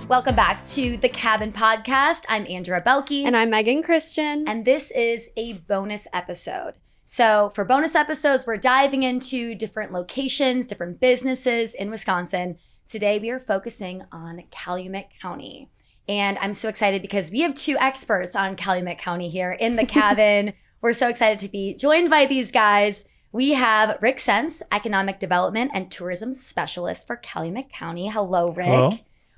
Welcome back to the Cabin Podcast. I'm Andrea Belke. And I'm Megan Christian. And this is a bonus episode. So for bonus episodes, we're diving into different locations, different businesses in Wisconsin. Today, we are focusing on Calumet County. And I'm so excited because we have two experts on Calumet County here in the cabin. We're so excited to be joined by these guys. We have Rick Sense, Economic Development and Tourism Specialist for Calumet County. Hello, Rick. Hello.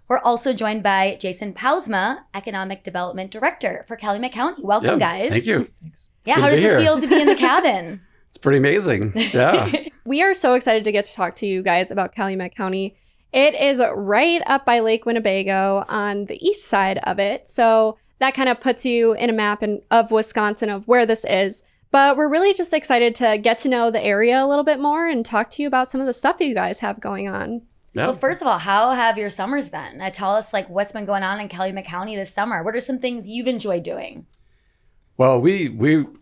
We're also joined by Jason Pausma, Economic Development Director for Calumet County. Welcome, guys. Thank you. Thanks. Yeah, how does it feel to be in the cabin? It's pretty amazing. Yeah. We are so excited to get to talk to you guys about Calumet County. It is right up by Lake Winnebago on the east side of it. So that kind of puts you in a map of Wisconsin of where this is. But we're really just excited to get to know the area a little bit more and talk to you about some of the stuff you guys have going on. Yeah. Well, first of all, how have your summers been? Tell us what's been going on in Calumet County this summer. What are some things you've enjoyed doing? Well, we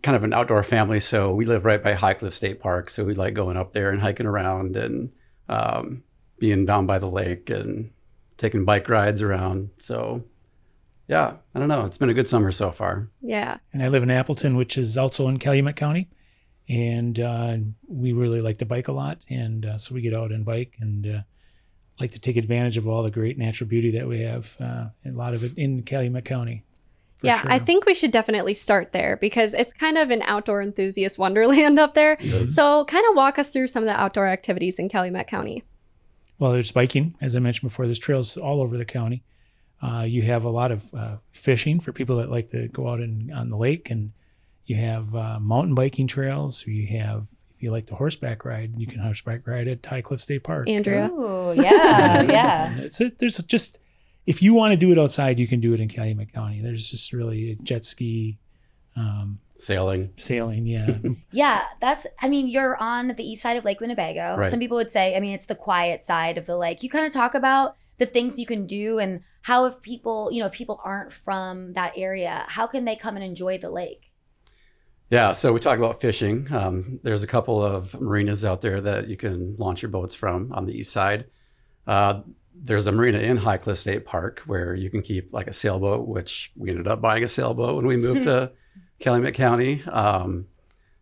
kind of an outdoor family, so we live right by High Cliff State Park. So we like going up there and hiking around and being down by the lake and taking bike rides around. So yeah, I don't know. It's been a good summer so far. Yeah. And I live in Appleton, which is also in Calumet County. And we really like to bike a lot. And so we get out and bike and like to take advantage of all the great natural beauty that we have, a lot of it in Calumet County. Yeah, Sure. I think we should definitely start there because it's kind of an outdoor enthusiast wonderland up there. So kind of walk us through some of the outdoor activities in Calumet County. Well, there's biking, as I mentioned before. There's trails all over the county. You have a lot of fishing for people that like to go out on the lake, and you have mountain biking trails. You have, if you like to horseback ride, you can horseback ride at High Cliff State Park. Andrea? Oh, yeah, yeah. There's just, if you want to do it outside, you can do it in Calumet County. There's just really a jet ski, Sailing. yeah. Yeah, you're on the east side of Lake Winnebago. Right. Some people would say, it's the quiet side of the lake. You kind of talk about the things you can do and how if people aren't from that area, how can they come and enjoy the lake? Yeah, so we talk about fishing. There's a couple of marinas out there that you can launch your boats from on the east side. There's a marina in High Cliff State Park where you can keep like a sailboat, which we ended up buying a sailboat when we moved to Calumet County.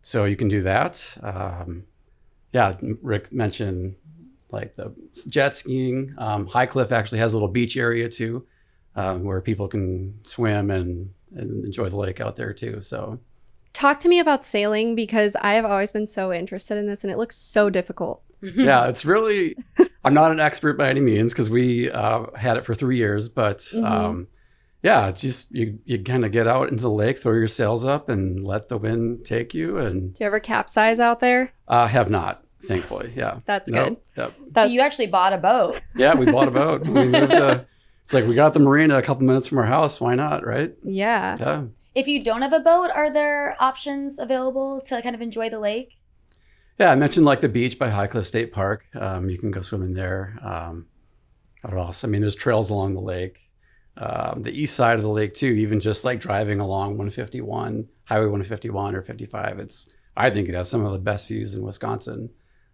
So you can do that. Rick mentioned like the jet skiing. High Cliff actually has a little beach area too, where people can swim and enjoy the lake out there too. So Talk to me about sailing because I have always been so interested in this and it looks so difficult. yeah, it's really, I'm not an expert by any means because we had it for 3 years, but it's just, you kind of get out into the lake, throw your sails up and let the wind take you. And Do you ever capsize out there? have not, thankfully. Yeah. That's good. Yep. So you actually bought a boat. Yeah, we bought a boat. We moved it's like we got the marina a couple minutes from our house. Why not, right? Yeah. Yeah. If you don't have a boat, are there options available to kind of enjoy the lake? Yeah, I mentioned like the beach by High Cliff State Park. You can go swimming there. What else? There's trails along the lake. The east side of the lake too, even just like driving along 151, Highway 151 or 55. I think it has some of the best views in Wisconsin,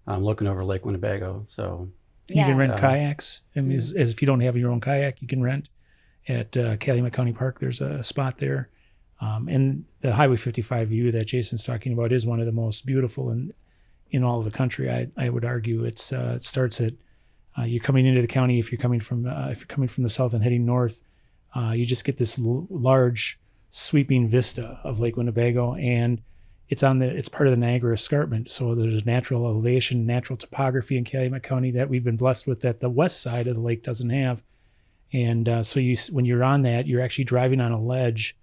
looking over Lake Winnebago. So You can rent Yeah. kayaks. As if you don't have your own kayak, you can rent at Calumet County Park. There's a spot there. And the Highway 55 view that Jason's talking about is one of the most beautiful in all of the country. I would argue it starts at you're coming into the county. If you're coming from the south and heading north, you just get this large sweeping vista of Lake Winnebago, and it's part of the Niagara Escarpment. So there's a natural elevation, natural topography in Calumet County that we've been blessed with that the west side of the lake doesn't have. And so when you're on that, you're actually driving on a ledge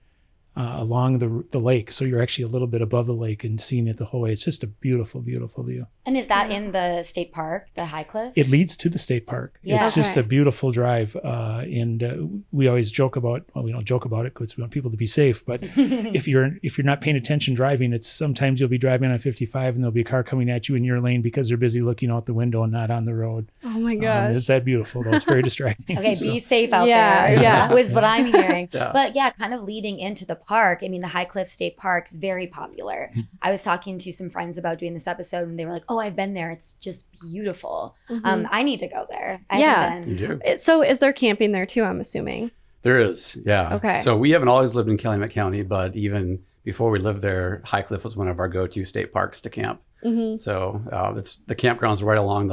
along the lake. So you're actually a little bit above the lake and seeing it the whole way. It's just a beautiful, beautiful view. And is that in the state park, the High Cliff? It leads to the state park. Yeah. It's just Okay. a beautiful drive. And we always joke about, well, we don't joke about it because we want people to be safe. But if you're not paying attention driving, it's sometimes you'll be driving on 55 and there'll be a car coming at you in your lane because they're busy looking out the window and not on the road. Oh my gosh. It's that beautiful though. It's very distracting. Okay, So- be safe out Yeah, there. yeah. Was what I'm hearing. Yeah. But yeah, kind of leading into the park, I mean, the High Cliff State Park is very popular. I was talking to some friends about doing this episode and they were like, oh, I've been there. It's just beautiful. I need to go there. I haven't been. You do. So is there camping there too, I'm assuming? There is, yeah. Okay. So we haven't always lived in Calumet County, but even before we lived there, High Cliff was one of our go-to state parks to camp. So it's the campground's right along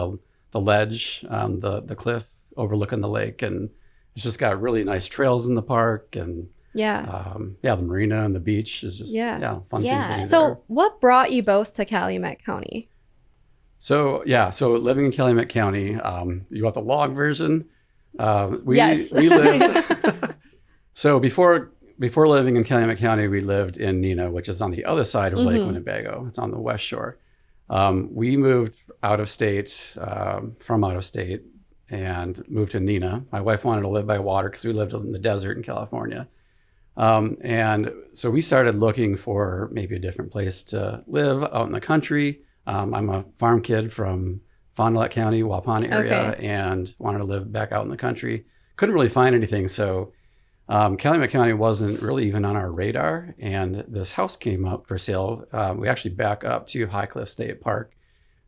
the ledge, the cliff overlooking the lake, and it's just got really nice trails in the park, and the marina and the beach is just fun things to do So there. what brought you both to Calumet County? So living in Calumet County, you want the log version? We lived. So before living in Calumet County, we lived in Neenah, which is on the other side of Lake Winnebago. It's on the west shore. We moved out of state, from out of state, and moved to Neenah. My wife wanted to live by water because we lived in the desert in California. And so we started looking for maybe a different place to live out in the country. I'm a farm kid from Fond du Lac County, Wapana area, and wanted to live back out in the country. Couldn't really find anything. So Calumet County wasn't really even on our radar. And this house came up for sale. We actually back up to High Cliff State Park.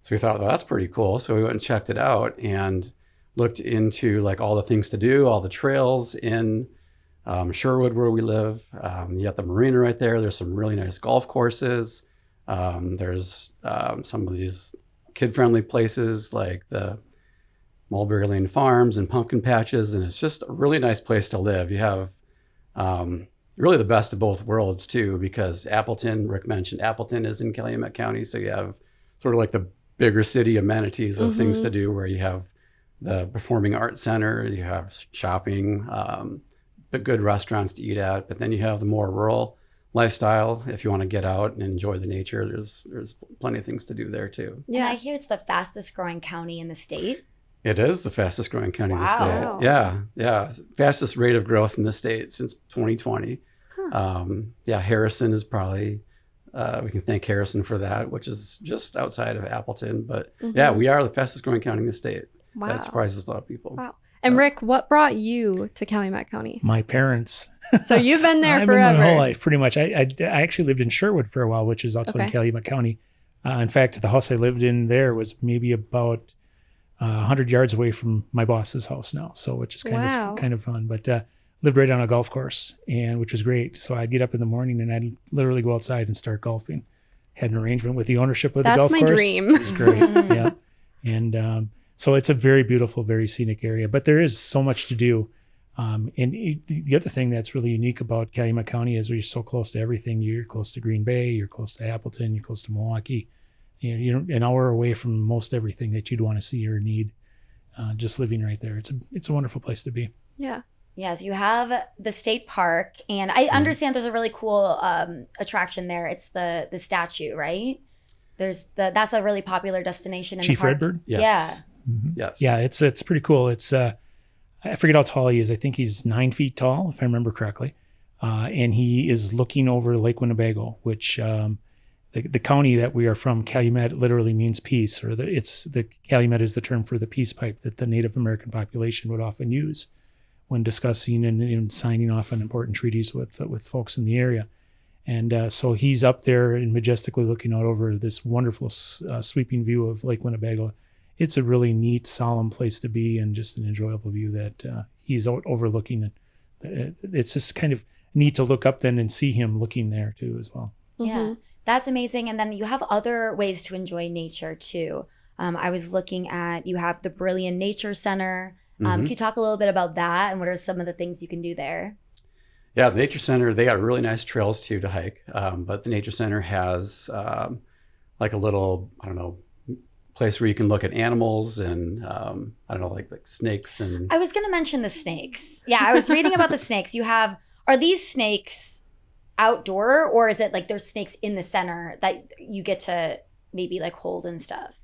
So we thought, well, that's pretty cool. So we went and checked it out and looked into like all the things to do, all the trails in Sherwood where we live. You got the marina right there. There's some really nice golf courses. There's some of these kid-friendly places like the Mulberry Lane Farms and pumpkin patches, and it's just a really nice place to live. You have really the best of both worlds too, because Appleton, Rick mentioned Appleton is in Calumet County, so you have sort of like the bigger city amenities of things to do, where you have the Performing Arts Center, you have shopping, but good restaurants to eat at, but then you have the more rural lifestyle. If you want to get out and enjoy the nature, there's plenty of things to do there too. Yeah, and I hear it's the fastest growing county in the state. It is the fastest growing county in the Wow. state. Yeah. Fastest rate of growth in the state since 2020. Harrison is probably, we can thank Harrison for that, which is just outside of Appleton. But we are the fastest growing county in the state. Wow. That surprises a lot of people. Wow. And Rick, what brought you to Calumet County? My parents. So you've been there I've forever. been my whole life, pretty much. I actually lived in Sherwood for a while, which is also in Calumet County. In fact, the house I lived in there was maybe about 100 yards away from my boss's house now, so which is kind of fun. But lived right on a golf course, and which was great. So I'd get up in the morning and I'd literally go outside and start golfing. Had an arrangement with the ownership of the golf course. That's my dream. It was great. Yeah, and so it's a very beautiful, very scenic area. But there is so much to do. The other thing that's really unique about Calumet County is you're so close to everything. You're close to Green Bay, you're close to Appleton, you're close to Milwaukee. You're an hour away from most everything that you'd want to see or need. Just living right there, it's a wonderful place to be. Yeah. Yes, you have the state park, and I understand there's a really cool attraction there. It's the statue, right? That's a really popular destination in Chief the park. Redbird. Yes. Yeah. Mm-hmm. Yes. Yeah, it's pretty cool. It's I forget how tall he is. I think he's 9 feet tall, if I remember correctly. And he is looking over Lake Winnebago, which the county that we are from, Calumet, literally means peace, or the Calumet is the term for the peace pipe that the Native American population would often use when discussing and signing off on important treaties with folks in the area. And so he's up there and majestically looking out over this wonderful sweeping view of Lake Winnebago. It's a really neat, solemn place to be, and just an enjoyable view that he's overlooking. It's just kind of neat to look up then and see him looking there too as well. Yeah, that's amazing. And then you have other ways to enjoy nature too. I was looking at, you have the Brilliant Nature Center. Can you talk a little bit about that, and what are some of the things you can do there? Yeah, the Nature Center, they got really nice trails too to hike. But the Nature Center has like a little, place where you can look at animals and like snakes and. I was going to mention the snakes. Yeah, I was reading about the snakes. Are these snakes outdoor, or is it like there's snakes in the center that you get to maybe like hold and stuff?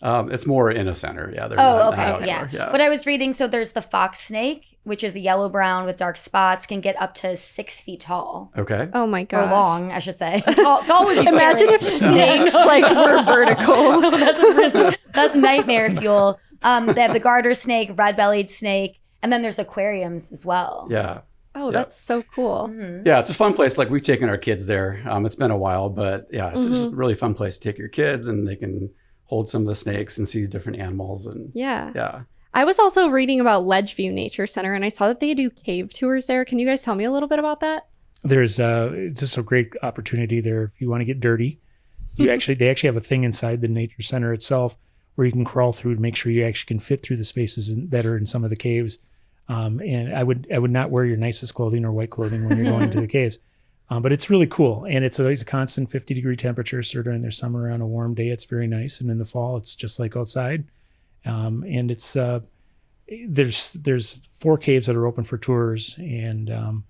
It's more in a center. Yeah. Not outdoor. Yeah. But I was reading, so there's the fox snake, which is a yellow-brown with dark spots, can get up to 6 feet tall. Okay. Oh my gosh. Or long, I should say. Tall would be Imagine scary. if snakes were vertical. That's nightmare fuel. They have the garter snake, red-bellied snake, and then there's aquariums as well. Yeah. Oh, that's so cool. Mm-hmm. Yeah, it's a fun place. Like we've taken our kids there. It's been a while, but yeah, it's just a really fun place to take your kids, and they can hold some of the snakes and see different animals. And yeah. I was also reading about Ledgeview Nature Center, and I saw that they do cave tours there. Can you guys tell me a little bit about that? There's it's just a great opportunity there if you want to get dirty. They actually have a thing inside the nature center itself where you can crawl through to make sure you actually can fit through the spaces that are in some of the caves. And I would not wear your nicest clothing or white clothing when you're going to the caves. But it's really cool. And it's always a constant 50-degree temperature. So during their summer on a warm day, it's very nice. And in the fall, it's just like outside. And it's there's 4 caves that are open for tours, and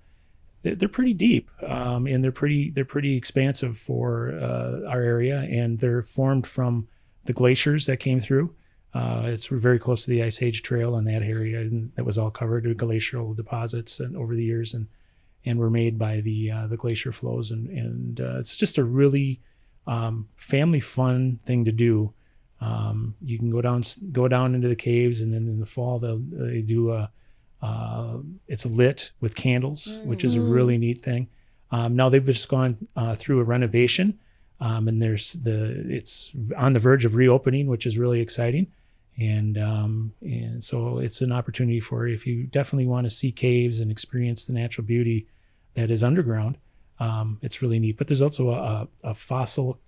they're pretty deep, and they're pretty expansive for our area, and they're formed from the glaciers that came through. It's very close to the Ice Age Trail in that area, and it was all covered with glacial deposits and over the years, and were made by the glacier flows, and it's just a really family fun thing to do. You can go down into the caves, and then in the fall they do it's lit with candles, which is a really neat thing. Now they've just gone through a renovation, and it's on the verge of reopening, which is really exciting. And so it's an opportunity for, if you definitely want to see caves and experience the natural beauty that is underground, it's really neat. But there's also a fossil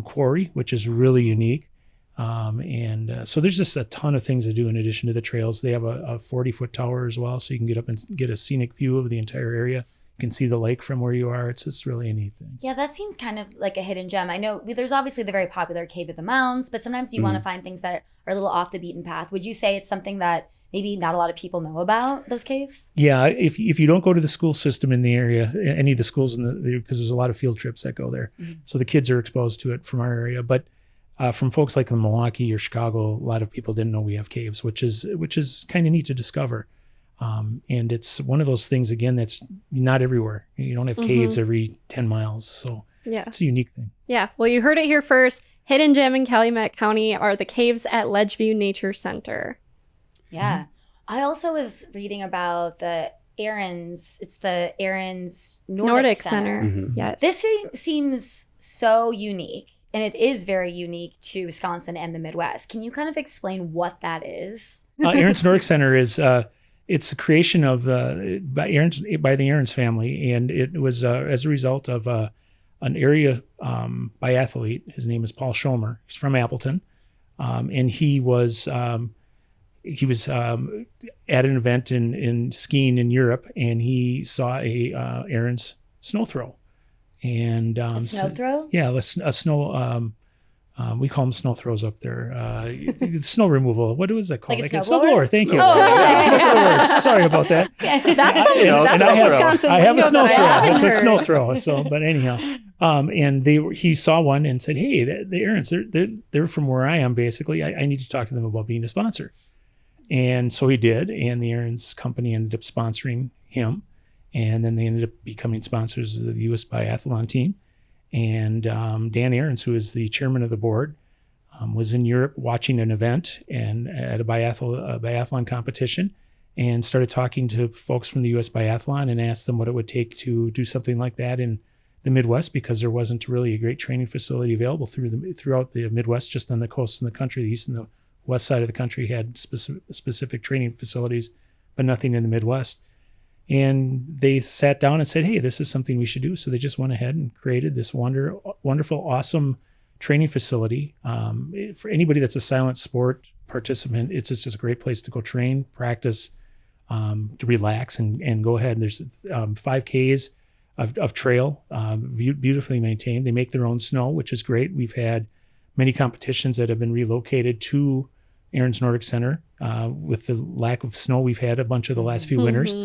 quarry, which is really unique. So there's just a ton of things to do in addition to the trails. They have a 40-foot tower as well, so you can get up and get a scenic view of the entire area. You can see the lake from where you are. It's just really a neat thing. Yeah, that seems kind of like a hidden gem. I know there's obviously the very popular Cave of the Mounds, but sometimes you want to find things that are a little off the beaten path. Would you say it's something that maybe not a lot of people know about, those caves? Yeah, if you don't go to the school system in the area, any of the schools because there's a lot of field trips that go there, so the kids are exposed to it from our area. But from folks like in Milwaukee or Chicago, a lot of people didn't know we have caves, which is kind of neat to discover. And it's one of those things, again, that's not everywhere. You don't have caves every 10 miles. So it's a unique thing. Yeah. Well, you heard it here first. Hidden gem in Calumet County are the caves at Ledgeview Nature Center. Yeah. I also was reading about the Arens. It's the Arens Nordic Center. Yes. This seems so unique. And it is very unique to Wisconsin and the Midwest. Can you kind of explain what that is? Arens Nordic Center is it's a creation of by the Arens family, and it was as a result of an area biathlete. His name is Paul Schomer. He's from Appleton, and he was at an event in skiing in Europe, and he saw a Arens snow throw. And snow throw? Yeah, a snow. We call them snow throws up there. Snow removal. What was that called? Like a snowblower. Thank you. Oh, Sorry about that. That's I have a snow throw. It's a snow throw. So, but anyhow, and he saw one and said, "Hey, the Arens, they're from where I am. Basically, I need to talk to them about being a sponsor." And so he did, and the Arens company ended up sponsoring him. And then they ended up becoming sponsors of the U.S. Biathlon team. And Dan Arens, who is the chairman of the board, was in Europe watching an event and at a biathlon competition, and started talking to folks from the U.S. Biathlon and asked them what it would take to do something like that in the Midwest, because there wasn't really a great training facility available throughout the Midwest, just on the coast of the country. The east and the west side of the country had specific training facilities, but nothing in the Midwest. And they sat down and said, "Hey, this is something we should do." So they just went ahead and created this wonderful, awesome training facility. For anybody that's a silent sport participant, it's just a great place to go train, practice, to relax, and go ahead. And there's 5Ks of trail, beautifully maintained. They make their own snow, which is great. We've had many competitions that have been relocated to Arens Nordic Center. With the lack of snow we've had a bunch of the last few winters.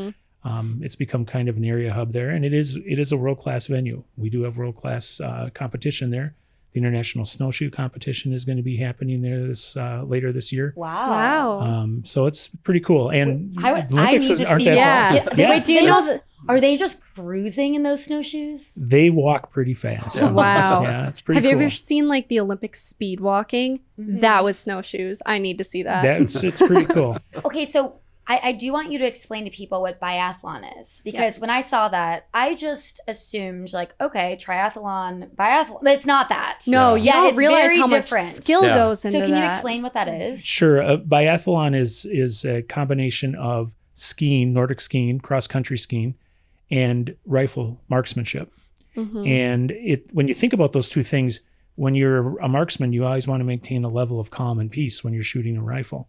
It's become kind of an area hub there, and it is a world-class venue. We do have world-class competition there. The International Snowshoe Competition is going to be happening there later this year. Wow. So it's pretty cool. And Olympics aren't that far. Yeah. Wait, do you know? Are they just cruising in those snowshoes? They walk pretty fast. Wow. Yeah, it's pretty cool. cool. Have you ever seen like the Olympic speed walking? That was snowshoes. I need to see that. It's pretty cool. Okay, so I do want you to explain to people what biathlon is, because when I saw that, I just assumed like, okay, triathlon, biathlon. It's not that. No, you don't it's realize very how different. much skill goes into So that. can you explain what that is? Sure. Biathlon is a combination of skiing, Nordic skiing, cross-country skiing, and rifle marksmanship. Mm-hmm. And when you think about those two things, when you're a marksman, you always want to maintain a level of calm and peace when you're shooting a rifle.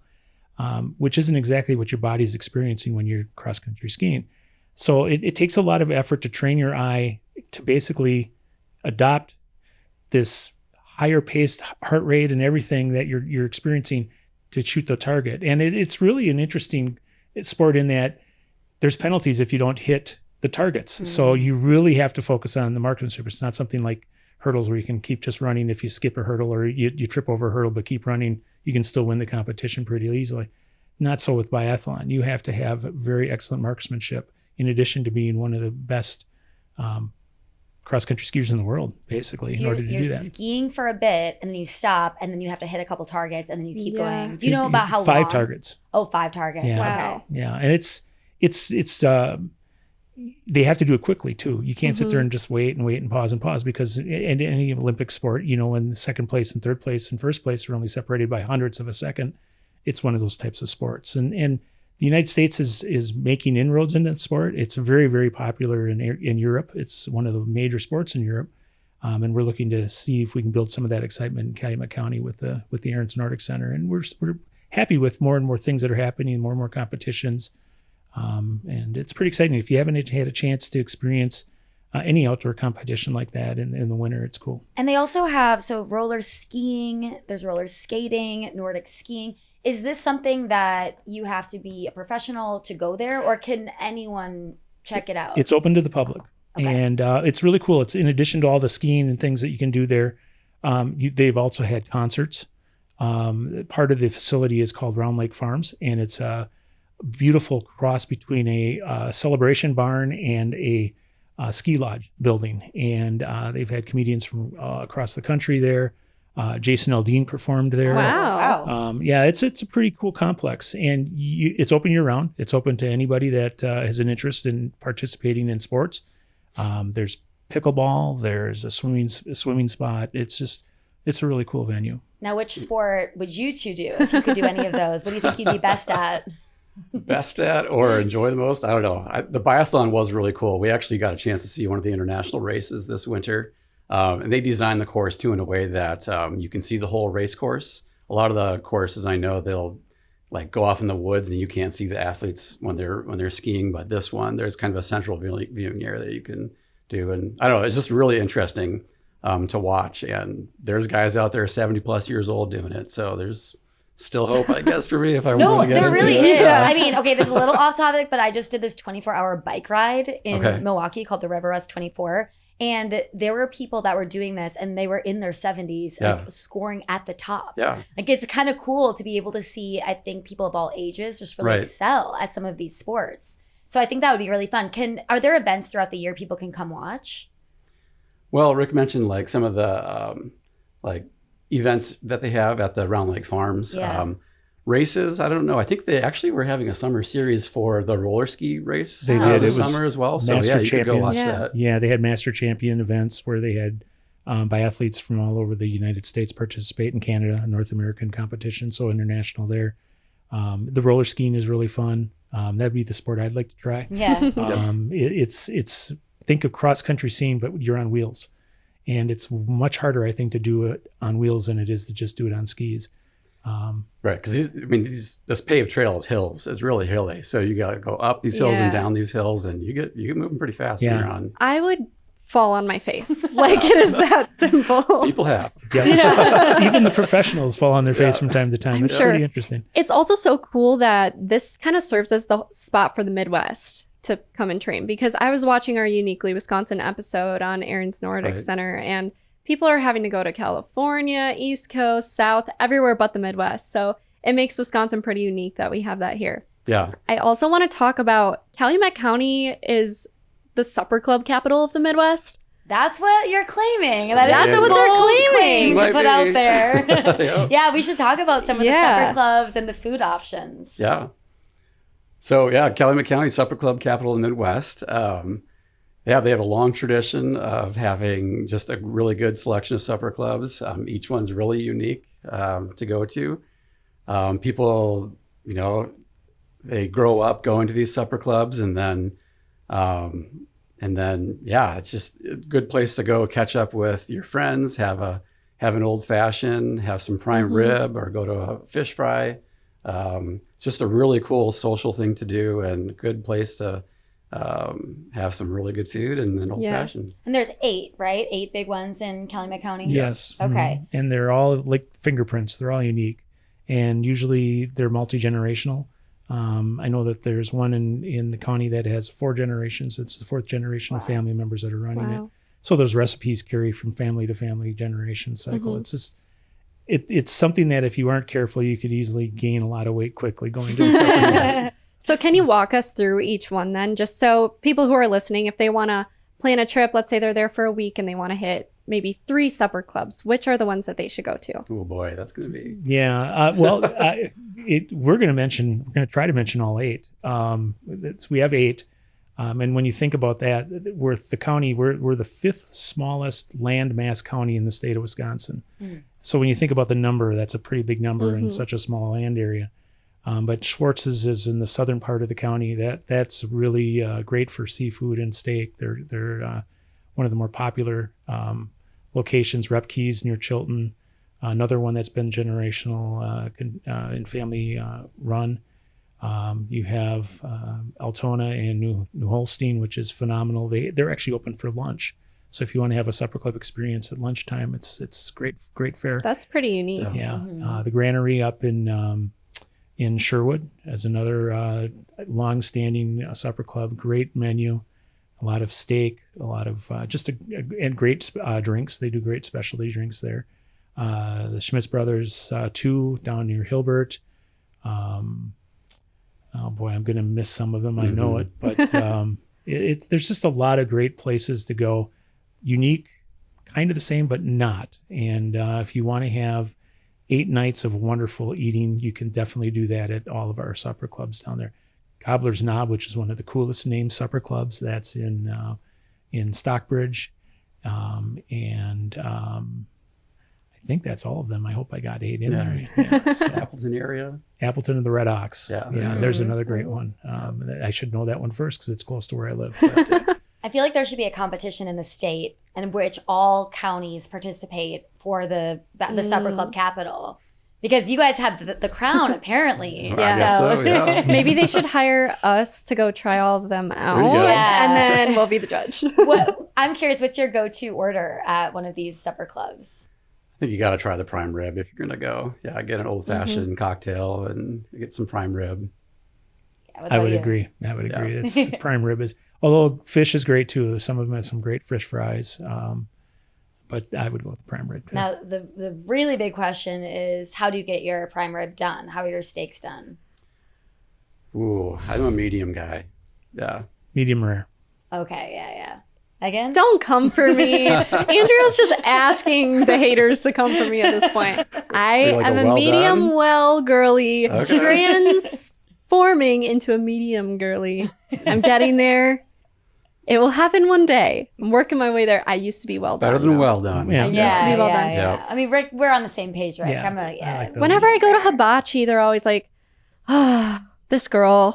Which isn't exactly what your body's experiencing when you're cross-country skiing. So it takes a lot of effort to train your eye to basically adopt this higher paced heart rate and everything that you're experiencing to shoot the target. And it's really an interesting sport in that there's penalties if you don't hit the targets. Mm-hmm. So you really have to focus on the marksmanship. It's not something like hurdles where you can keep just running. If you skip a hurdle or you trip over a hurdle but keep running, you can still win the competition pretty easily. Not so with biathlon. You have to have very excellent marksmanship in addition to being one of the best cross-country skiers in the world, basically, in order to do that. You're skiing for a bit, and then you stop, and then you have to hit a couple targets, and then you keep going. Do you know about how 5 long? targets. Oh, 5 targets. Yeah. Wow. Okay. Yeah, and it's they have to do it quickly too. You can't sit there and just wait and pause because in any Olympic sport, when second place and third place and first place are only separated by hundredths of a second, it's one of those types of sports. And the United States is making inroads in that sport. It's very, very popular in Europe. It's one of the major sports in Europe. And we're looking to see if we can build some of that excitement in Calumet County with the Arens Nordic Center. And we're happy with more and more things that are happening, more and more competitions. And it's pretty exciting. If you haven't had a chance to experience any outdoor competition like that in the winter, it's cool. And they also have, roller skiing, there's roller skating, Nordic skiing. Is this something that you have to be a professional to go there, or can anyone check it out? It's open to the public. Okay. And it's really cool. It's in addition to all the skiing and things that you can do there, they've also had concerts. Part of the facility is called Round Lake Farms, and it's a beautiful cross between a celebration barn and a ski lodge building. And they've had comedians from across the country there. Jason Aldean performed there. Wow. Yeah, it's a pretty cool complex, and it's open year round. It's open to anybody that has an interest in participating in sports. There's pickleball. There's a swimming spot. It's a really cool venue. Now, which sport would you two do if you could do any of those? What do you think you'd be best at? Best at or enjoy the most? I don't know. The biathlon was really cool. We actually got a chance to see one of the international races this winter. And they designed the course too in a way that you can see the whole race course. A lot of the courses I know, they'll like go off in the woods and you can't see the athletes when they're skiing. But this one, there's kind of a central viewing area that you can do. And I don't know, it's just really interesting to watch. And there's guys out there 70 plus years old doing it. So there's still hope, I guess, for me if I want to get into it. No, there really is. Yeah. I mean, okay, this is a little off topic, but I just did this 24-hour bike ride in Milwaukee called the River Rust 24. And there were people that were doing this and they were in their 70s, like scoring at the top. Yeah. Like it's kind of cool to be able to see, I think, people of all ages just really excel at some of these sports. So I think that would be really fun. Are there events throughout the year people can come watch? Well, Rick mentioned like some of the like events that they have at the Round Lake Farms. Yeah. Races, I don't know. I think they actually were having a summer series for the roller ski race. They did. It was summer as well. So yeah, you could go watch that. Yeah, they had master champion events where they had biathletes from all over the United States participate in Canada, North American competition, so international there. The roller skiing is really fun. That'd be the sport I'd like to try. Yeah. It's think of cross country skiing, but you're on wheels, and it's much harder, I think, to do it on wheels than it is to just do it on skis. Right, because this paved trail is hills. It's really hilly, so you got to go up these hills and down these hills, and you get moving pretty fast when you're on. I would fall on my face. Like it is that simple. People have. Yeah. Even the professionals fall on their face from time to time. It's pretty interesting. It's also so cool that this kind of serves as the spot for the Midwest to come and train, because I was watching our Uniquely Wisconsin episode on Arens Nordic Center, and people are having to go to California, East Coast, South, everywhere but the Midwest. So it makes Wisconsin pretty unique that we have that here. Yeah. I also want to talk about Calumet County is the supper club capital of the Midwest. That's what you're claiming. That's what they're claiming to put out there. Yeah, we should talk about some of the supper clubs and the food options. Yeah. So yeah, Calumet County Supper Club, capital of the Midwest. Yeah, they have a long tradition of having just a really good selection of supper clubs. Each one's really unique to go to. People, they grow up going to these supper clubs, and then yeah, it's just a good place to go catch up with your friends, have an old fashioned, have some prime rib, or go to a fish fry. It's just a really cool social thing to do, and a good place to have some really good food and an old fashioned. And there's 8, right? 8 big ones in Calumet County? Yes. Okay. And they're all like fingerprints. They're all unique. And usually they're multi-generational. I know that there's one in the county that has 4 generations. It's the 4th generation of family members that are running it. So those recipes carry from family to family generation cycle. It's just, it's something that if you aren't careful, you could easily gain a lot of weight quickly going to a supper class. So can you walk us through each one then? Just so people who are listening, if they want to plan a trip, let's say they're there for a week and they want to hit maybe 3 supper clubs, which are the ones that they should go to? Oh boy, that's going to be. Yeah. We're going to try to mention all 8. We have 8. And when you think about that, we're the 5th smallest land mass county in the state of Wisconsin. So when you think about the number, that's a pretty big number in such a small land area. But Schwartz's is in the southern part of the county. That's really great for seafood and steak. They're one of the more popular locations. Repke's near Chilton, another one that's been generational and family run. You have Altona and New Holstein, which is phenomenal. They're actually open for lunch. So if you want to have a supper club experience at lunchtime, it's great fare. That's pretty unique. Yeah. The Granary up in Sherwood as another long-standing supper club. Great menu, a lot of steak, a lot of and great drinks. They do great specialty drinks there. The Schmitz Brothers 2 down near Hilbert. Oh boy, I'm going to miss some of them. I know it, but there's just a lot of great places to go. Unique, kind of the same, but not. And if you want to have 8 nights of wonderful eating, you can definitely do that at all of our supper clubs down there. Gobbler's Knob, which is one of the coolest named supper clubs, that's in Stockbridge, and I think that's all of them. I hope I got 8 in there. Yeah, so. Appleton area. Appleton and the Red Ox. Yeah. There's another great one. I should know that one first because it's close to where I live. But, I feel like there should be a competition in the state in which all counties participate for the supper club capital, because you guys have the crown apparently. I guess so, yeah. Maybe they should hire us to go try all of them out, Yeah. and then we'll be the judge. I'm curious, what's your go-to order at one of these supper clubs? I think you got to try the prime rib if you're going to go. Yeah, get an old fashioned cocktail and get some prime rib. Yeah, I would agree. It's the prime rib is, although fish is great too. Some of them have some great fish fries. But I would go with the prime rib too. Now, the really big question is, how do you get your prime rib done? How are your steaks done? Ooh, I'm a medium guy. Yeah. Medium rare. Okay, yeah. Again? Don't come for me. Andrea's just asking the haters to come for me at this point. I am a medium well girly, transforming into a medium girly. I'm getting there. It will happen one day. I'm working my way there. I used to be well done. Better than well done. Yeah. I used to be well done. Yeah. I mean, Rick, we're on the same page, right? Yeah. I like those. Whenever I go to hibachi, they're always like, this girl.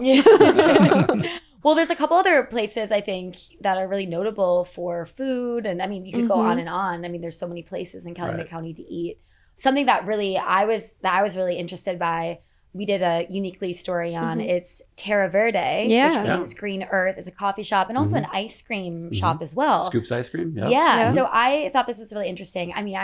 Well, there's a couple other places I think that are really notable for food, and I mean, you could go on and on. I mean, there's so many places in Calumet County to eat. Something that I was really interested by. We did a uniquely story on. It's Terra Verde, which means green earth. It's a coffee shop and also an ice cream shop as well. Scoops ice cream. Yeah. So I thought this was really interesting. I mean,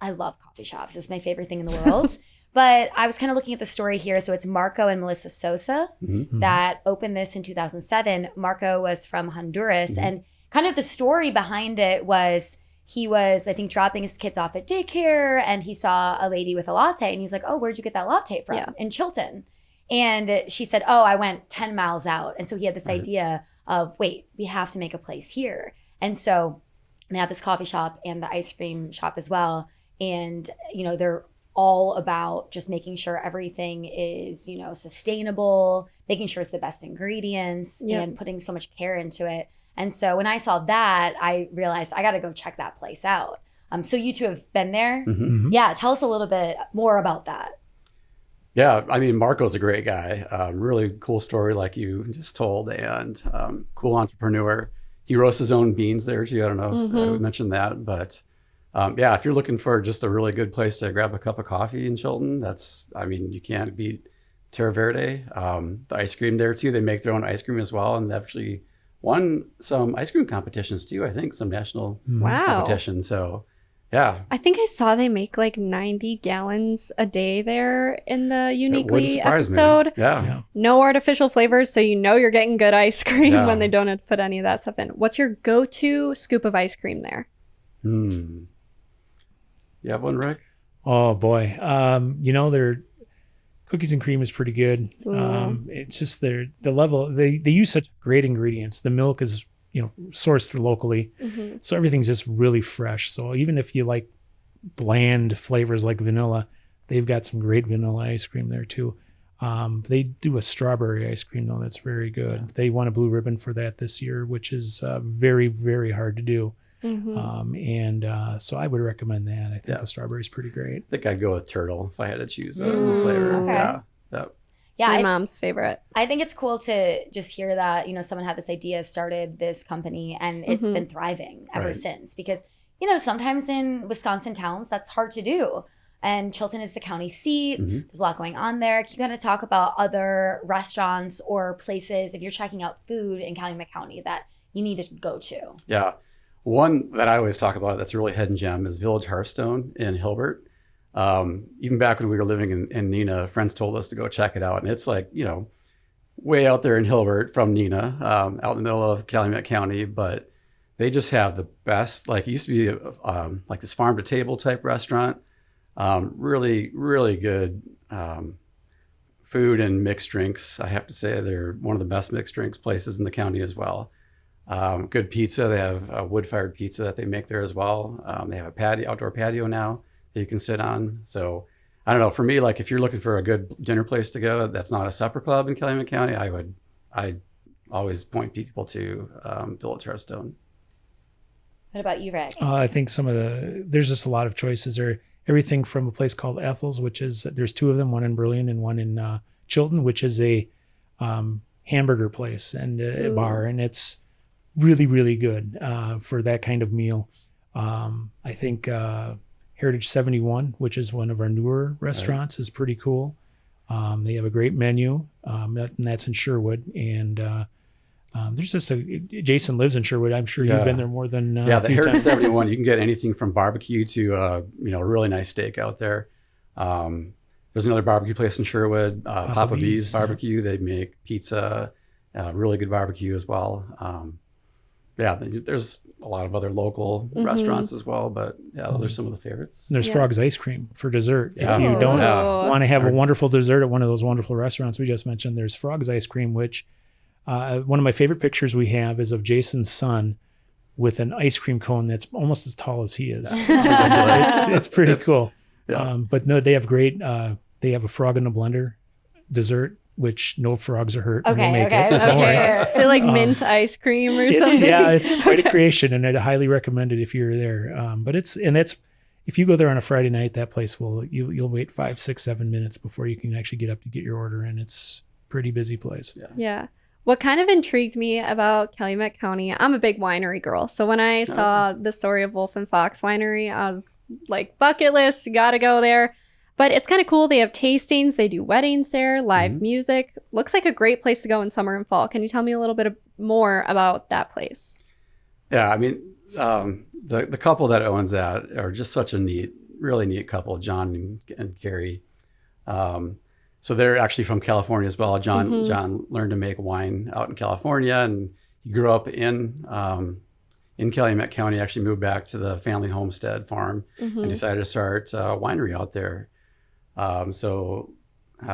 I love coffee shops. It's my favorite thing in the world. But I was kind of looking at the story here. So it's Marco and Melissa Sosa that opened this in 2007. Marco was from Honduras. And kind of the story behind it was he was, I think, dropping his kids off at daycare. And he saw a lady with a latte. And he was like, oh, where'd you get that latte from? Yeah. In Chilton. And she said, oh, I went 10 miles out. And so he had this idea of, wait, we have to make a place here. And so they have this coffee shop and the ice cream shop as well. And, you know, they're all about just making sure everything is, sustainable, making sure it's the best ingredients, and putting so much care into it. And so when I saw that, I realized I got to go check that place out. So you two have been there. Yeah. Tell us a little bit more about that. Yeah. I mean, Marco's a great guy. Really cool story like you just told, and cool entrepreneur. He roasts his own beans there too. I don't know if I mentioned that, but yeah, if you're looking for just a really good place to grab a cup of coffee in Chilton, you can't beat Terra Verde. The ice cream there too. They make their own ice cream as well, and they actually won some ice cream competitions too. I think some national competitions. So yeah, I think I saw they make like 90 gallons a day there in the Uniquely episode. Me. Yeah. No artificial flavors, so you're getting good ice cream when they don't have to put any of that stuff in. What's your go-to scoop of ice cream there? You have one, Rick? Oh boy. Their cookies and cream is pretty good. It's just the level, they use such great ingredients. The milk is, sourced locally. So everything's just really fresh. So even if you like bland flavors like vanilla, they've got some great vanilla ice cream there too. They do a strawberry ice cream though. That's very good. They won a blue ribbon for that this year, which is very, very hard to do. So I would recommend that. I think the strawberry is pretty great. I think I'd go with turtle if I had to choose the flavor. Okay. Yeah, my mom's favorite. I think it's cool to just hear that, someone had this idea, started this company, and it's been thriving ever since. Because, sometimes in Wisconsin towns, that's hard to do. And Chilton is the county seat. There's a lot going on there. Can you kind of talk about other restaurants or places, if you're checking out food in Calumet County, that you need to go to? Yeah. One that I always talk about that's a really hidden gem is Village Hearthstone in Hilbert. Even back when we were living in Neenah, friends told us to go check it out. And it's like, way out there in Hilbert from Neenah, out in the middle of Calumet County. But they just have the best, like it used to be like this farm to table type restaurant. Really, really good food and mixed drinks. I have to say they're one of the best mixed drinks places in the county as well. Good pizza. They have a wood-fired pizza that they make there as well. They have a outdoor patio now that you can sit on. So I don't know, for me, like if you're looking for a good dinner place to go, that's not a supper club in Calumet County, I always point people to Village Hearthstone. What about you, Rick? I think there's just a lot of choices there. Everything from a place called Ethel's, there's two of them, one in Burlington and one in Chilton, which is a hamburger place and a bar. And it's really, really good for that kind of meal. I think Heritage 71, which is one of our newer restaurants, is pretty cool. They have a great menu, and that's in Sherwood. And there's just Jason lives in Sherwood. I'm sure you've been there more than the Heritage 71. You can get anything from barbecue to a really nice steak out there. There's another barbecue place in Sherwood, Papa B's Barbecue. Yeah. They make pizza, really good barbecue as well. There's a lot of other local restaurants as well, but those are some of the favorites. There's Frog's Ice Cream for dessert. If you don't want to have a wonderful dessert at one of those wonderful restaurants we just mentioned, there's Frog's Ice Cream, which one of my favorite pictures we have is of Jason's son with an ice cream cone that's almost as tall as he is. It's pretty cool. Yeah. But no, they have great, they have a frog in a blender dessert, which no frogs are hurt when they make it. Is it like mint ice cream or something? Yeah, it's quite a creation, and I'd highly recommend it if you're there. If you go there on a Friday night, that place you'll wait 5, 6, 7 minutes before you can actually get up to get your order, and it's a pretty busy place. Yeah. What kind of intrigued me about Calumet County, I'm a big winery girl. So when I saw the story of Wolf and Fox Winery, I was like, bucket list, gotta go there. But it's kind of cool. They have tastings. They do weddings there, live music. Looks like a great place to go in summer and fall. Can you tell me a little bit more about that place? Yeah, I mean, the couple that owns that are just such a really neat couple, John and Carrie. So they're actually from California as well. John learned to make wine out in California, and he grew up in Calumet County. Actually moved back to the family homestead farm and decided to start a winery out there. So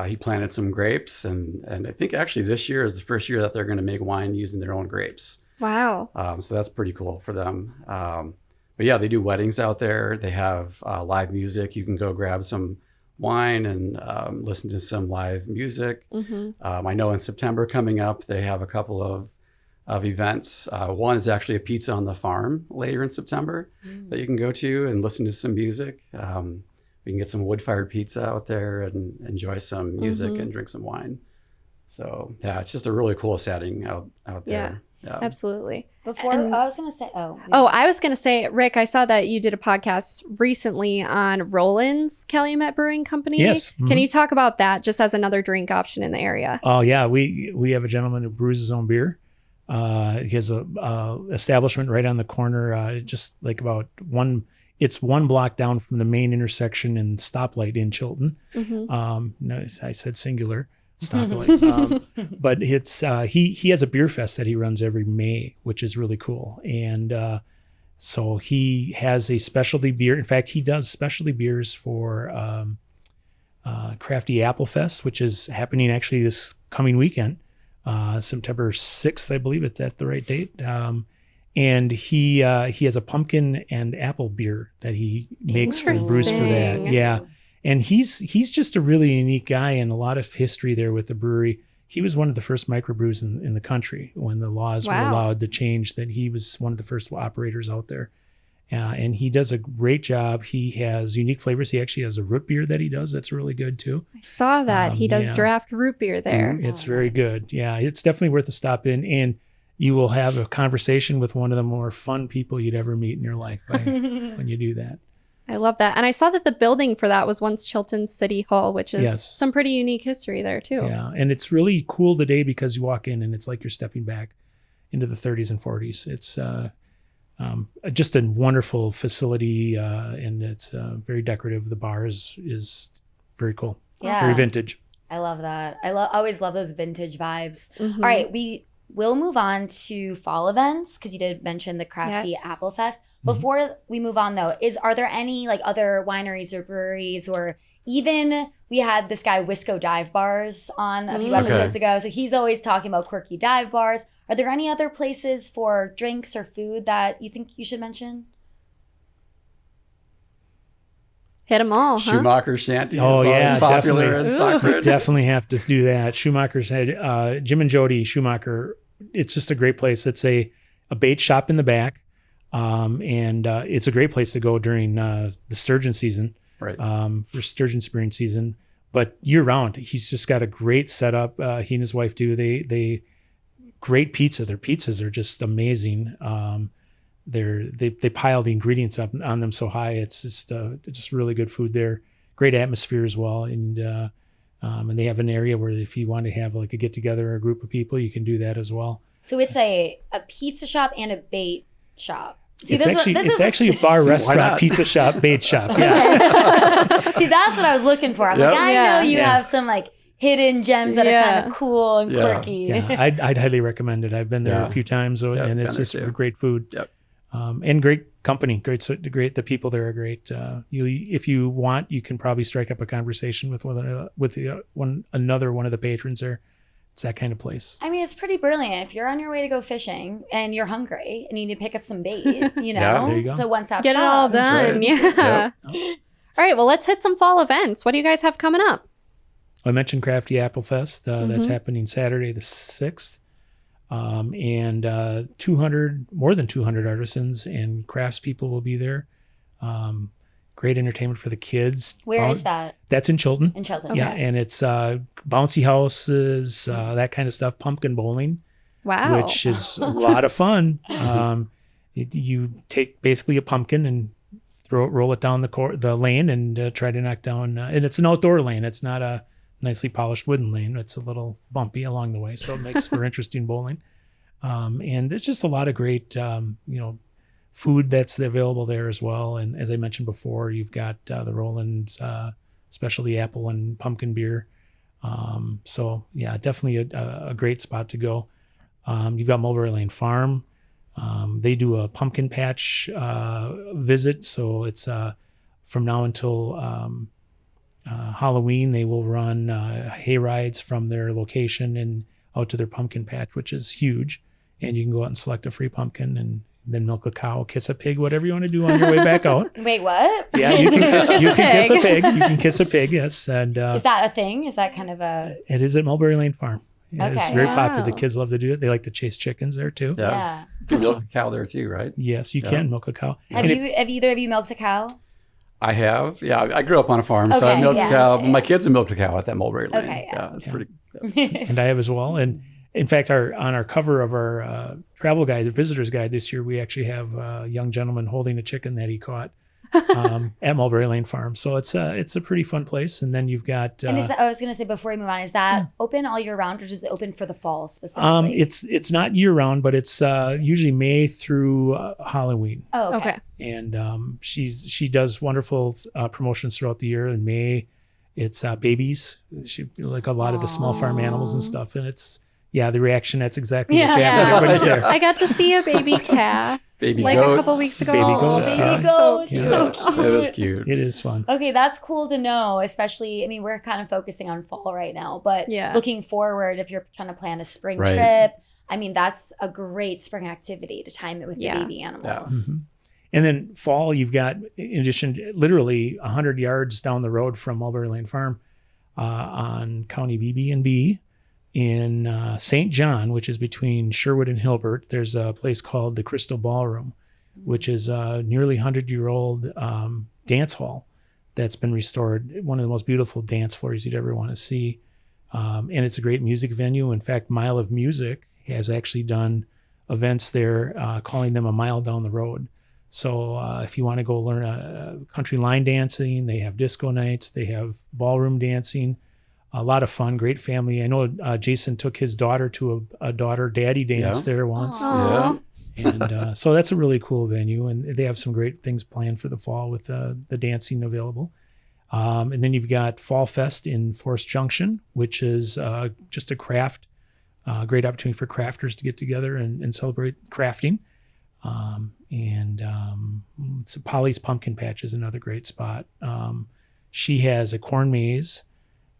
he planted some grapes, and I think actually this year is the first year that they're going to make wine using their own grapes. Wow. So that's pretty cool for them. but yeah, they do weddings out there. They have live music. You can go grab some wine and listen to some live music. I know in September coming up, they have a couple of events. One is actually a pizza on the farm later in September that you can go to and listen to some music. We can get some wood-fired pizza out there and enjoy some music and drink some wine. So yeah, it's just a really cool setting out there. Yeah, absolutely. Before I was going to say, I was going to say, Rick, I saw that you did a podcast recently on Roland's Calumet Brewing Company. Yes. Can you talk about that just as another drink option in the area? Oh yeah, we have a gentleman who brews his own beer. He has a establishment right on the corner, just like about it's one block down from the main intersection and stoplight in Chilton. No, I said singular stoplight. But it's he has a beer fest that he runs every May, which is really cool. And so he has a specialty beer. In fact, he does specialty beers for Crafty Apple Fest, which is happening actually this coming weekend. September 6th, I believe it's at the right date. And he has a pumpkin and apple beer that he makes for brews for that. Yeah. And he's just a really unique guy and a lot of history there with the brewery. He was one of the first microbrews in the country when the laws were allowed to change, that he was one of the first operators out there. And he does a great job. He has unique flavors. He actually has a root beer that he does that's really good too. I saw that. He does draft root beer there. It's very good. Yeah, it's definitely worth a stop in. And you will have a conversation with one of the more fun people you'd ever meet in your life when you do that. I love that. And I saw that the building for that was once Chilton City Hall, which is some pretty unique history there too. Yeah, and it's really cool today because you walk in and it's like you're stepping back into the 30s and 40s. It's just a wonderful facility, and it's very decorative. The bar is very cool. Yeah. Very vintage. I love that. I always love those vintage vibes. All right, we'll move on to fall events because you did mention the Crafty Apple Fest. Before we move on though, are there any like other wineries or breweries, or even we had this guy Wisco Dive Bars on a few episodes ago. So he's always talking about quirky dive bars. Are there any other places for drinks or food that you think you should mention? Hit them all, huh? Schumacher Shanty. Oh yeah, popular in Stockbridge. Definitely have to do that. Schumacher's had Jim and Jody Schumacher. It's just a great place. It's a bait shop in the back, and it's a great place to go during the sturgeon season, right? For sturgeon spearing season, but year round. He's just got a great setup. He and his wife do. They great pizza. Their pizzas are just amazing. They pile the ingredients up on them so high. It's just really good food there. Great atmosphere as well. And they have an area where if you want to have like a get together or a group of people, you can do that as well. So it's a pizza shop and a bait shop. See, it's actually a bar, restaurant, pizza shop, bait shop. Yeah. See, that's what I was looking for. I'm like, I know you have some like hidden gems that are kind of cool and quirky. Yeah, I'd highly recommend it. I've been there a few times, and it's just great food. Yep. And great company, great. The people there are great. If you want, you can probably strike up a conversation with one of the patrons there. It's that kind of place. I mean, it's pretty brilliant. If you're on your way to go fishing and you're hungry and you need to pick up some bait, you know, there you go. It's a one-stop shop. Get it all done. Right. Yeah. Yep. All right. Well, let's hit some fall events. What do you guys have coming up? I mentioned Crafty Apple Fest. That's happening Saturday the 6th. And more than 200 artisans and crafts people will be there. Great entertainment for the kids. Where is that? That's in Chilton. In Chilton. Yeah, Okay. and it's bouncy houses, that kind of stuff, pumpkin bowling. Wow. Which is a lot of fun. You take basically a pumpkin and roll it down the lane and try to knock down, and it's an outdoor lane. It's not a nicely polished wooden lane. It's a little bumpy along the way, so it makes for interesting bowling. And there's just a lot of great, food that's available there as well. And as I mentioned before, you've got the Roland's specialty apple and pumpkin beer. So yeah, definitely a great spot to go. You've got Mulberry Lane Farm. They do a pumpkin patch visit. So it's from now until Halloween, they will run hay rides from their location and out to their pumpkin patch, which is huge. And you can go out and select a free pumpkin and then milk a cow, kiss a pig, whatever you want to do on your way back out. Wait, what? Yeah, you can kiss a pig. You can kiss a pig, yes. And is that a thing? Is that kind of a... It is at Mulberry Lane Farm. Yeah, Okay. It's very popular. The Wow. kids love to do it. They like to chase chickens there too. Yeah. You can milk a cow there too, right? Yes, you can milk a cow. Have either of you milked a cow? I have. Yeah, I grew up on a farm, so I Okay, milked yeah. a cow. My kids have milked a cow at that Mulberry Lane. Okay, yeah. It's pretty. And I have as well. And in fact, on our cover of our travel guide, the visitor's guide this year, we actually have a young gentleman holding a chicken that he caught at Mulberry Lane Farm. So it's a pretty fun place. And then you've got And is that, I was going to say before we move on, is that open all year round or does it open for the fall specifically? it's not year round, but it's usually May through Halloween. Oh, okay. Okay. And she does wonderful promotions throughout the year. In May, it's babies. She like a lot of the small farm animals and stuff. And it's the reaction. That's exactly what you have when everybody's there. I got to see a baby calf Baby like goats. a couple weeks ago. Baby goats, Baby yeah. goats. Yeah. So Yeah, cute. that is cute. It is fun. Okay, that's cool to know, especially, I mean, we're kind of focusing on fall right now, but Yeah. looking forward, if you're trying to plan a spring Right. trip, I mean, that's a great spring activity to time it with Yeah. the baby animals. Mhm. And then fall, you've got, in addition, literally 100 yards down the road from Mulberry Lane Farm on County BB&B in St. John, which is between Sherwood and Hilbert, there's a place called the Crystal Ballroom, which is a nearly 100-year-old dance hall that's been restored. One of the most beautiful dance floors you'd ever want to see. And it's a great music venue. In fact, Mile of Music has actually done events there, calling them a mile down the road. So if you want to go learn country line dancing, they have disco nights, they have ballroom dancing, a lot of fun, great family. I know Jason took his daughter to a daughter-daddy dance there once. Aw. And so that's a really cool venue. And they have some great things planned for the fall with the dancing available. And then you've got Fall Fest in Forest Junction, which is just a craft, great opportunity for crafters to get together and celebrate crafting. Polly's Pumpkin Patch is another great spot. She has a corn maze,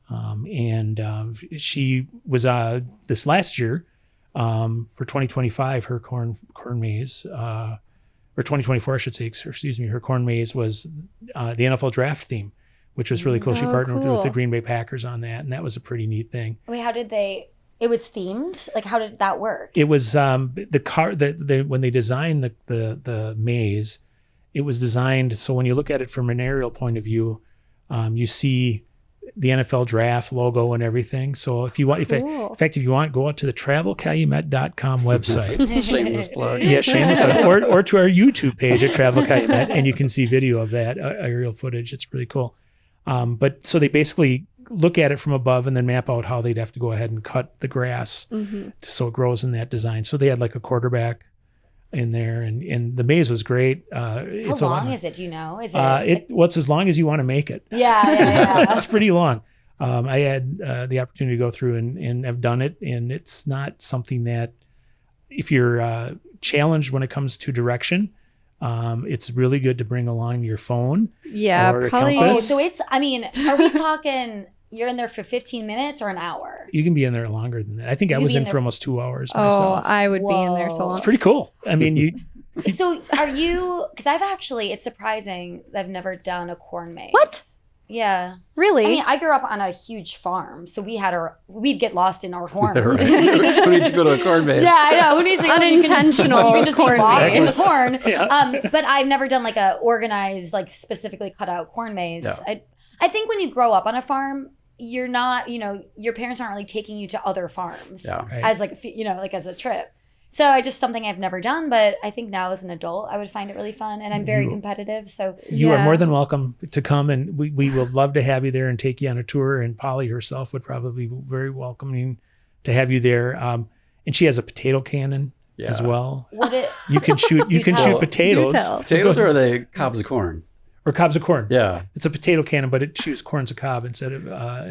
and she was this last year for 2025. Her corn maze, or 2024, I should say. Excuse me. Her corn maze was the NFL draft theme, which was really cool. She Oh, partnered with the cool. Green Bay Packers on that, and that was a pretty neat thing. Wait, how did they, it was themed? Like, how did that work? It was the car that when they designed the maze, it was designed so when you look at it from an aerial point of view, you see the NFL draft logo and everything. So if you want, Cool. in fact, if you want, go out to the travelcalumet.com website. Shameless plug. Yeah, shameless plug. Or to our YouTube page at Travel Calumet, and you can see video of that aerial footage. It's pretty cool. But so they basically look at it from above and then map out how they'd have to go ahead and cut the grass so it grows in that design. So they had like a quarterback in there, and the maze was great. How It's long is it? Do you know? Is What's as long as you want to make it. Yeah. It's pretty long. I had the opportunity to go through and have done it, and it's not something that if you're challenged when it comes to direction, it's really good to bring along your phone. Yeah, Or a probably. Oh, compass. so it's, I mean, are we talking, you're in there for 15 minutes or an hour? You can be in there longer than that. I think I You can was be in in for there- almost 2 hours Oh, myself. I would be in there so Whoa. long. It's pretty cool. I mean, you So are you, because I've actually, it's surprising that I've never done a corn maze. What? Yeah. Really? I mean, I grew up on a huge farm, so we'd get lost in our corn. Right. Who needs to go to a corn maze? Yeah, I know. Who needs to Unintentional you can just be corn lost in the maze. corn. Yeah. But I've never done like a organized, like specifically cut out corn maze. Yeah. I think when you grow up on a farm, you're not, your parents aren't really taking you to other farms Yeah. Right. as like, like as a trip. So I just something I've never done, but I think now as an adult, I would find it really fun, and I'm very competitive. So You are Yeah. more than welcome to come, and we will love to have you there and take you on a tour. And Polly herself would probably be very welcoming to have you there. And she has a potato cannon as Yeah. well. would it? You can shoot. You Do can tell. shoot potatoes Do tell. Potatoes or are they cobs of corn? or cobs of corn. Yeah. It's a potato cannon, but it shoots corns of cob instead of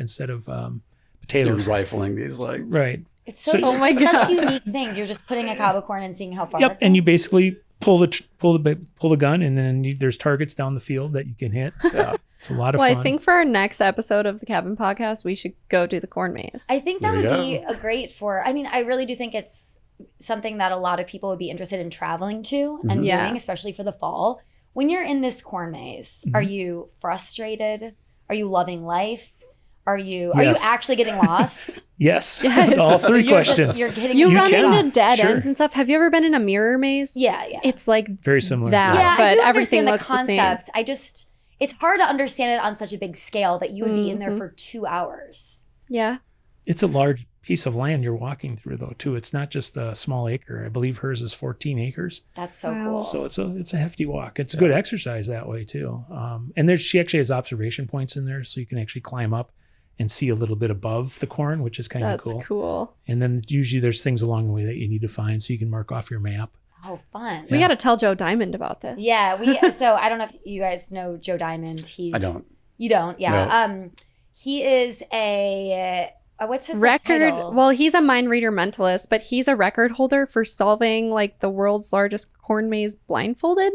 So potatoes. you're rifling these like. Right. It's so, So- Oh my it's God. such unique things. You're just putting a cob of corn and seeing how far. Yep. it And you goes. basically pull the gun, and then there's targets down the field that you can hit. Yeah. It's a lot of Well, fun. I think for our next episode of the Cabin Podcast, we should go do the corn maze. I think that There would you be a great for. I mean, I really do think it's something that a lot of people would be interested in traveling to and Yeah. doing, especially for the fall. When you're in this corn maze, are you frustrated? Are you loving life? Are you Yes. actually getting lost? Yes. Yes. All three You're questions. You're getting You You run can. into dead Sure. ends and stuff. Have you ever been in a mirror maze? Yeah, yeah. It's like Very similar. that. Yeah, but I do everything understand the looks the same. concept. It's hard to understand it on such a big scale that you would be in there Mhm. for 2 hours. Yeah. It's a large piece of land you're walking through, though, too. It's not just a small acre. I believe hers is 14 acres. That's so Wow. cool. So it's a hefty walk. It's a good exercise that way, too. And she actually has observation points in there, so you can actually climb up and see a little bit above the corn, which is kind of That's cool. cool. And then usually there's things along the way that you need to find, so you can mark off your map. Oh, fun. We got to tell Joe Diamond about this. Yeah, so I don't know if you guys know Joe Diamond. I don't. You don't, yeah. He is a what's his title? Well, he's a mind reader mentalist, but he's a record holder for solving like the world's largest corn maze blindfolded.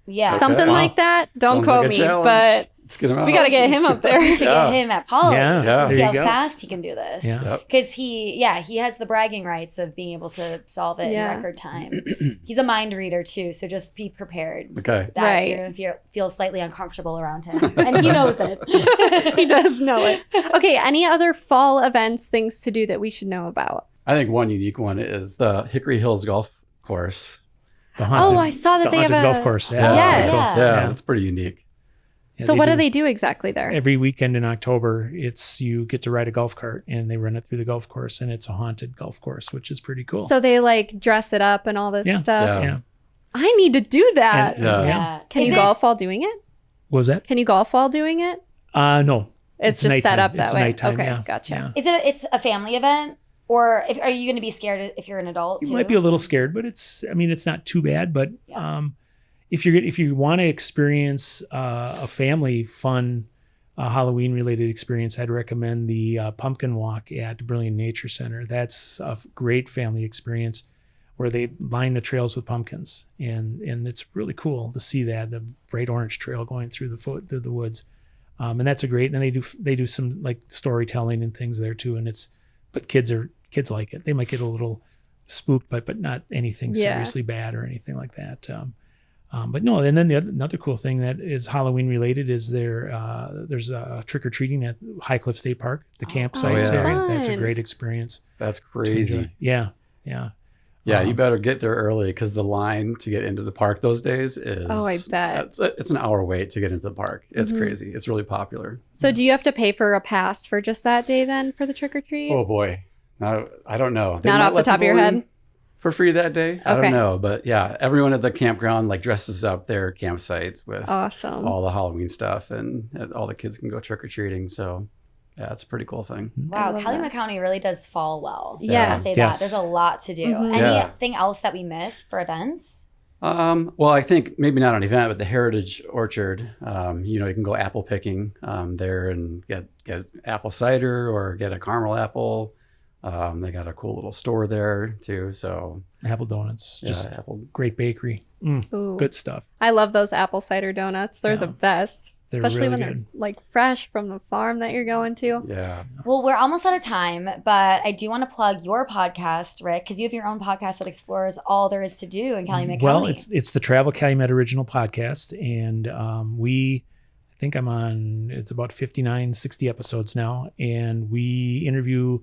Yeah. Okay. Something Wow. like that. Don't Sounds like quote a me, challenge. but Let's get him out. we got to get him up there. We should Yeah. get him at Paul. Yeah, Yeah. See there how you go. fast he can do this. Yeah. Yep. Because he has the bragging rights of being able to solve it Yeah. in record time. He's a mind reader too, so just be prepared Okay. that Right. you're going to feel slightly uncomfortable around him. And he knows it. He does know it. Okay, any other fall events, things to do that we should know about? I think one unique one is the Hickory Hills Golf Course. The haunted, I saw that the they have haunted a golf course. Yeah. Yes. that's pretty cool. Yeah, it's pretty unique. Yeah, So what do they do exactly there? Every weekend in October, you get to ride a golf cart and they run it through the golf course, and it's a haunted golf course, which is pretty cool. So they like dress it up and all this Yeah. stuff. Yeah. yeah. I need to do that. And- Yeah. Yeah. Can Is you it- golf while doing it? What was that? Can you golf while doing it? No. It's just set nighttime. up that It's way. nighttime, Okay, yeah. gotcha. Yeah. It's a family event? Or are you going to be scared if you're an adult You too? might be a little scared, but it's not too bad. But if you want to experience a family fun Halloween related experience, I'd recommend the pumpkin walk at Brilliant Nature Center. That's a great family experience where they line the trails with pumpkins, and it's really cool to see that, the bright orange trail going through the woods, and that's a great. And they do some like storytelling and things there too, but kids like it. They might get a little spooked, but not anything Yeah. seriously bad or anything like that. But no, and then another cool thing that is Halloween related is there's a trick or treating at High Cliff State Park, the campsite yeah. area. That's a Fun. great experience. That's to crazy. enjoy. Yeah. Yeah, you better get there early because the line to get into the park those days is. Oh, I bet. It's an hour wait to get into the park. It's Mhm. crazy. It's really popular. So do you have to pay for a pass for just that day then for the trick or treat? Oh boy, I don't know. They Not might off the let top of your people head? in for free that day. I Okay. don't know, but yeah, everyone at the campground like dresses up their campsites with Awesome. all the Halloween stuff, and all the kids can go trick or treating. So yeah, it's a pretty cool thing. I Wow, love Calumet that. County really does fall well. Yeah. I say Yes. that. There's a lot to do. Mhm. Yeah. Anything else that we missed for events? Well, I think maybe not an event, but the Heritage Orchard. You can go apple picking there and get apple cider or get a caramel apple. They got a cool little store there too. So Apple donuts, just apple. great bakery. Ooh. Good stuff. I love those apple cider donuts. They're the Yeah. best. They're Especially really when good. they're like fresh from the farm that you're going to. Yeah. Well, we're almost out of time, but I do want to plug your podcast, Rick, because you have your own podcast that explores all there is to do in Calumet Well, County. it's the Travel Calumet original podcast, and I think it's about 59, 60 episodes now, and we interview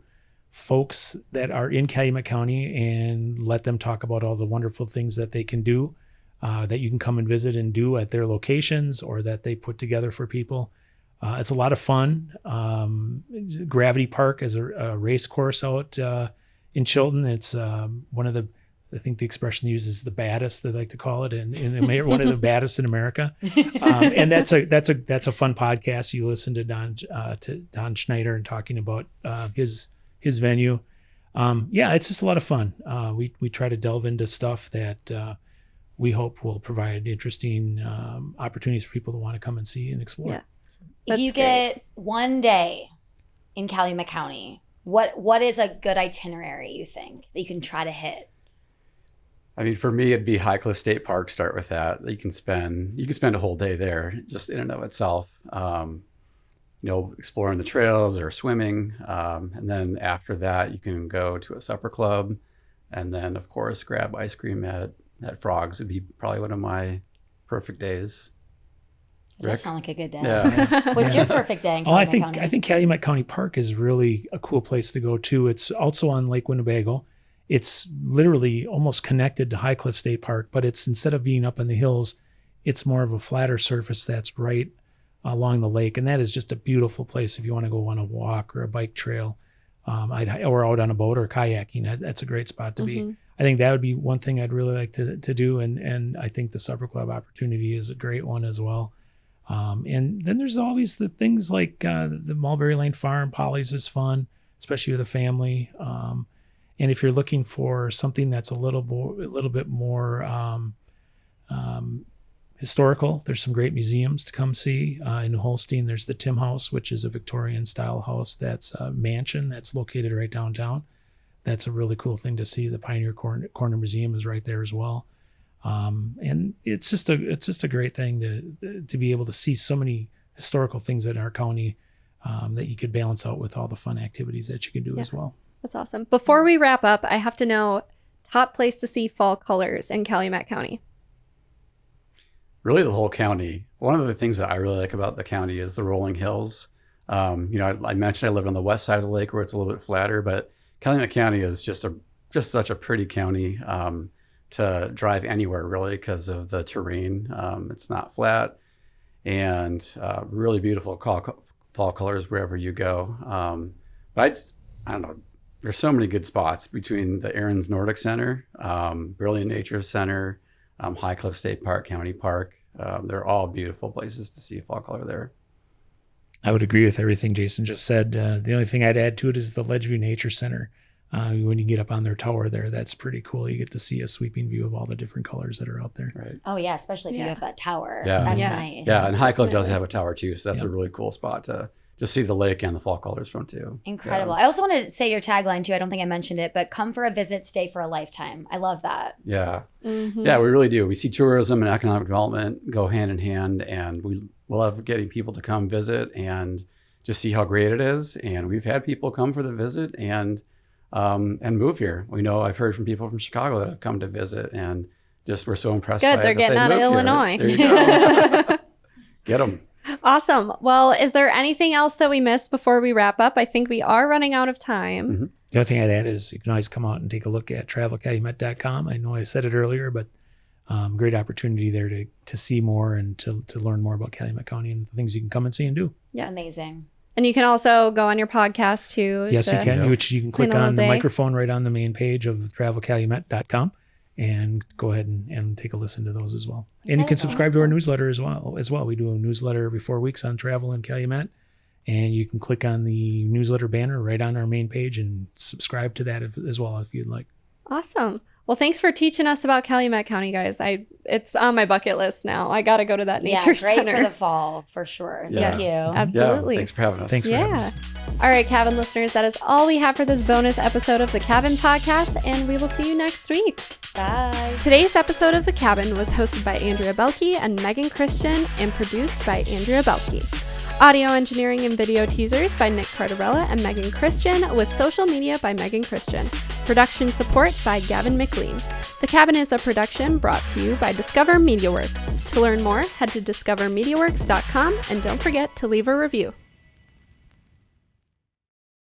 folks that are in Calumet County and let them talk about all the wonderful things that they can do, that you can come and visit and do at their locations or that they put together for people. It's a lot of fun. Gravity Park is a race course out in Chilton. It's one of I think the expression they use is the baddest, they like to call it, and one of the baddest in America. And that's a fun podcast. You listen to Don Schneider and talking about his venue. It's just a lot of fun. We try to delve into stuff that we hope will provide interesting opportunities for people to want to come and see and explore. Yeah. if That's you get one day in Calumet County, what is a good itinerary you think that you can try to hit? I mean, for me, it'd be High Cliff State Park. Start with that. You can spend a whole day there just in and of itself. Exploring the trails or swimming. And then after that, you can go to a supper club. And then, of course, grab ice cream at Frogs would be probably one of my perfect days. It does sound like a good day. Yeah. What's your perfect day in Oh, Calumet County? I think Calumet County Park is really a cool place to go too. It's also on Lake Winnebago. It's literally almost connected to High Cliff State Park, but it's instead of being up in the hills, it's more of a flatter surface that's right along the lake, and that is just a beautiful place if you want to go on a walk or a bike trail, or out on a boat or kayaking. That's a great spot to be. I think that would be one thing I'd really like to do, and I think the Supper Club opportunity is a great one as well. And then there's always the things like the Mulberry Lane Farm. Polly's is fun, especially with a family. And if you're looking for something that's a little bit more historical, there's some great museums to come see. In New Holstein, there's the Tim House, which is a Victorian style house that's a mansion that's located right downtown. That's a really cool thing to see. The Pioneer Corner Museum is right there as well. And it's just a great thing to be able to see so many historical things in our county that you could balance out with all the fun activities that you can do as well. That's awesome. Before we wrap up, I have to know top place to see fall colors in Calumet County. Really, the whole county. One of the things that I really like about the county is the rolling hills. I mentioned I live on the west side of the lake where it's a little bit flatter, but Calumet County is just such a pretty county to drive anywhere really because of the terrain. It's not flat, and really beautiful fall colors wherever you go. But I don't know. There's so many good spots between the Arens Nordic Center, Brilliant Nature Center, High Cliff State Park, County Park. They're all beautiful places to see fall color there. I would agree with everything Jason just said. The only thing I'd add to it is the Ledgeview Nature Center. When you get up on their tower there, that's pretty cool. You get to see a sweeping view of all the different colors that are out there. Right. Oh yeah, especially if you have that tower. Yeah. That's Yeah. nice. Yeah, and High Cliff does have a tower too, so that's a really cool spot to just see the lake and the fall colors from too. Incredible. Yeah. I also want to say your tagline too. I don't think I mentioned it, but come for a visit, stay for a lifetime. I love that. Yeah. Yeah, we really do. We see tourism and economic development go hand in hand, and we love getting people to come visit and just see how great it is. And we've had people come for the visit and move here. We know I've heard from people from Chicago that have come to visit and just were so impressed by Good, it they're that getting they out of moved here. Illinois. There you go. Get them. Awesome. Well, is there anything else that we missed before we wrap up? I think we are running out of time. The other thing I'd add is you can always come out and take a look at travelcalumet.com. I know I said it earlier, but great opportunity there to see more and to learn more about Calumet County and the things you can come and see and do. Yes. Amazing. And you can also go on your podcast too. Yes, you can. Which you can click plan a on the little day. microphone right on the main page of travelcalumet.com and go ahead and take a listen to those as well. And you can subscribe to our newsletter as well. We do a newsletter every 4 weeks on travel in Calumet, and you can click on the newsletter banner right on our main page and subscribe to that as well if you'd like. Awesome. Well, thanks for teaching us about Calumet County, guys. It's on my bucket list now. I got to go to that nature great center. for the fall for sure. Yes. Thank you. Absolutely. Yeah, thanks for having us. Thanks for having us. All right, Cabin listeners, that is all we have for this bonus episode of the Cabin Podcast, and we will see you next week. Bye. Today's episode of The Cabin was hosted by Andrea Belke and Megan Christian and produced by Andrea Belke. Audio engineering and video teasers by Nick Cardarella and Megan Christian, with social media by Megan Christian. Production support by Gavin McLean. The Cabin is a production brought to you by Discover MediaWorks. To learn more, head to discovermediaworks.com and don't forget to leave a review.